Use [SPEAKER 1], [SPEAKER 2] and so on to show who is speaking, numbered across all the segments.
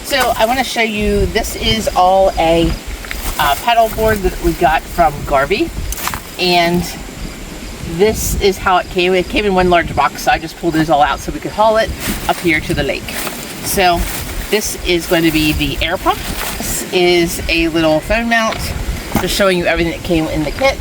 [SPEAKER 1] So I want to show you, this is all a pedal board that we got from GARVEE, and this is how it came. It came in one large box, so I just pulled these all out so we could haul it up here to the lake. So this is going to be the air pump. This is a little phone mount, just showing you everything that came in the kit.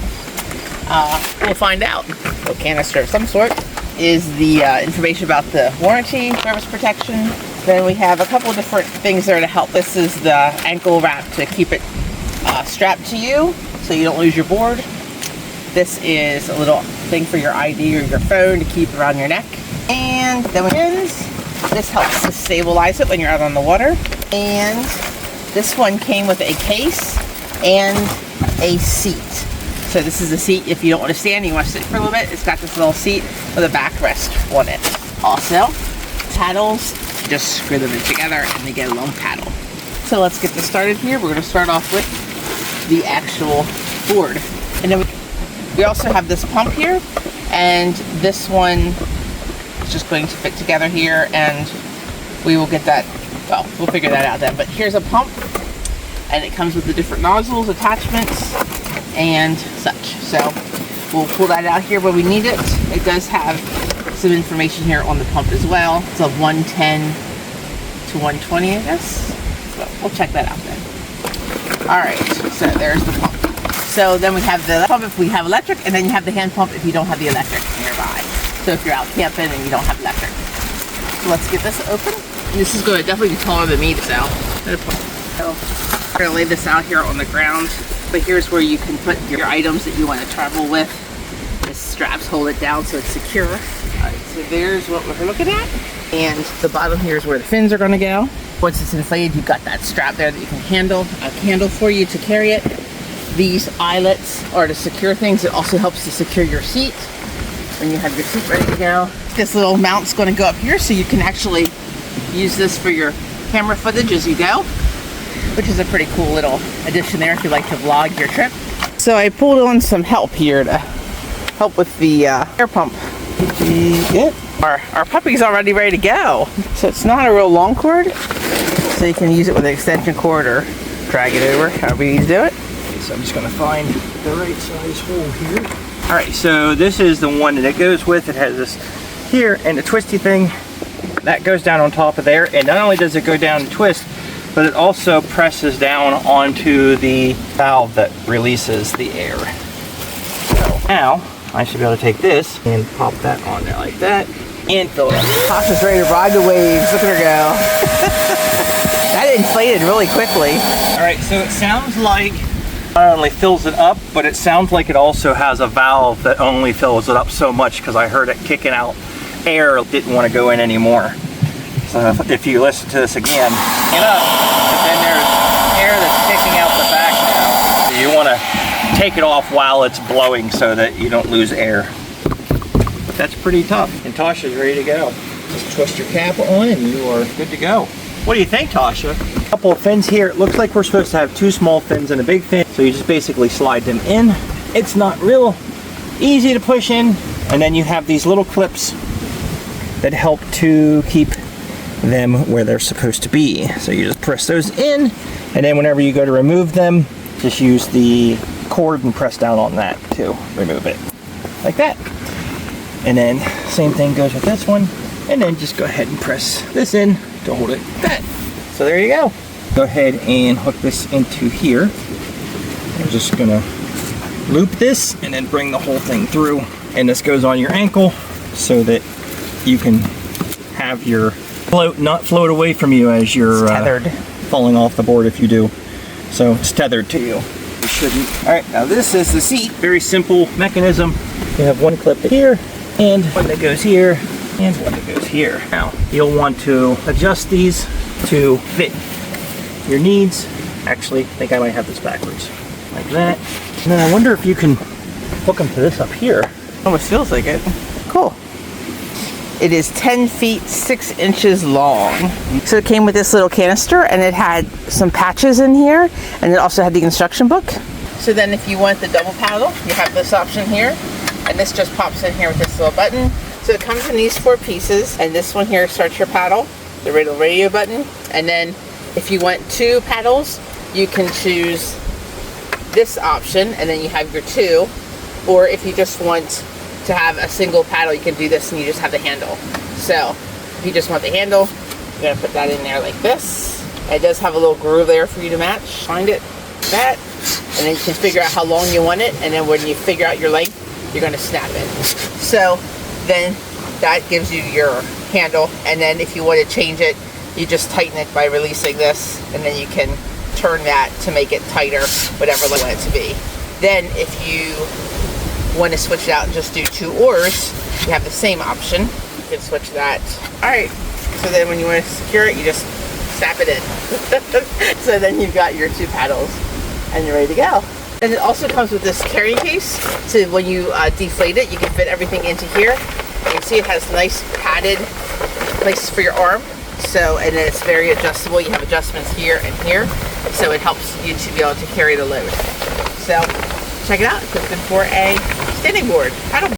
[SPEAKER 1] We'll find out. A canister of some sort is the information about the warranty, service protection. Then we have a couple of different things there to help. This is the ankle wrap to keep it strapped to you so you don't lose your board. This is a little thing for your ID or your phone to keep around your neck. And then we this helps to stabilize it when you're out on the water. And this one came with a case and a seat. So this is a seat if you don't want to stand and you want to sit for a little bit. It's got this little seat with a backrest on it. Also, paddles, just screw them together and they get a long paddle. So let's get this started here. We're going to start off with the actual board. And then we also have this pump here, and this one is just going to fit together here, and we will get that, well, we'll figure that out then. But here's a pump, and it comes with the different nozzles, attachments, and such. So we'll pull that out here where we need it. It does have some information here on the pump as well. It's a 110 to 120, I guess. So we'll check that out then. All right, so there's the pump. So then we have the pump if we have electric, and then you have the hand pump if you don't have the electric nearby. So if you're out camping and you don't have electric. So let's get this open. This is going to definitely be taller than me, so I'm going to lay this out here on the ground. But here's where you can put your items that you want to travel with. The straps hold it down so it's secure. Alright, so there's what we're looking at. And the bottom here is where the fins are going to go. Once it's inflated, you've got that strap there that you can handle. A handle for you to carry it. These eyelets are to secure things. It also helps to secure your seat when you have your seat ready to go. This little mount's going to go up here so you can actually use this for your camera footage as you go, which is a pretty cool little addition there if you like to vlog your trip. So I pulled on some help here to help with the air pump. Yep. Our puppy's already ready to go. So it's not a real long cord, so you can use it with an extension cord or drag it over, however you need to do it.
[SPEAKER 2] So I'm just going to find the right size hole here. All right, so this is the one that it goes with. It has this here and the twisty thing that goes down on top of there. And not only does it go down and twist, but it also presses down onto the valve that releases the air. So now I should be able to take this and pop that on there like that and fill it up.
[SPEAKER 1] Tasha's ready to ride the waves. Look at her go. That inflated really quickly.
[SPEAKER 2] All right, so it sounds like not only fills it up, but it sounds like it also has a valve that only fills it up so much, because I heard it kicking out air. It didn't want to go in anymore. So if you listen to this again, but then there's air that's kicking out the back now. So you want to take it off while it's blowing so that you don't lose air. That's pretty tough. And Tasha's ready to go. Just twist your cap on and you are good to go. What do you think, Tasha? A couple of fins here. It looks like we're supposed to have two small fins and a big fin. So you just basically slide them in. It's not real easy to push in. And then you have these little clips that help to keep them where they're supposed to be. So you just press those in, and then whenever you go to remove them, just use the cord and press down on that to remove it. Like that. And then same thing goes with this one. And then just go ahead and press this in to hold it like that. So there you go. Go ahead and hook this into here. I'm just gonna loop this and then bring the whole thing through. And this goes on your ankle so that you can have your float not float away from you as you're
[SPEAKER 1] tethered.
[SPEAKER 2] Falling off the board if you do. So it's tethered to you. You shouldn't. All right, now this is the seat. Very simple mechanism. You have one clip here and one that goes here and one that goes here. Now you'll want to adjust these to fit your needs. Actually, I think I might have this backwards. Like that. And then I wonder if you can hook them to this up here.
[SPEAKER 1] Almost feels like it. Cool. It is 10 feet 6 inches long. So it came with this little canister, and it had some patches in here, and it also had the instruction book. So then if you want the double paddle, you have this option here, and this just pops in here with this little button. So it comes in these 4 pieces, and this one here starts your paddle, the radio button, and then If you want 2 paddles, you can choose this option, and then you have your 2. Or if you just want to have a single paddle, you can do this and you just have the handle. So if you just want the handle, you're gonna put that in there like this. It does have a little groove there for you to match. Find it, that, and then you can figure out how long you want it, and then when you figure out your length, you're gonna snap it. So then that gives you your handle, and then if you want to change it, you just tighten it by releasing this, and then you can turn that to make it tighter, whatever you want it to be. Then if you want to switch it out and just do 2 oars, you have the same option. You can switch that. All right, so then when you want to secure it, you just snap it in. So then you've got your 2 paddles and you're ready to go. And it also comes with this carrying case, so when you deflate it, you can fit everything into here. You can see it has nice padded places for your arm. So, and then it's very adjustable. You have adjustments here and here, so it helps you to be able to carry the load. So check it out. It's good for a standing board, paddle board.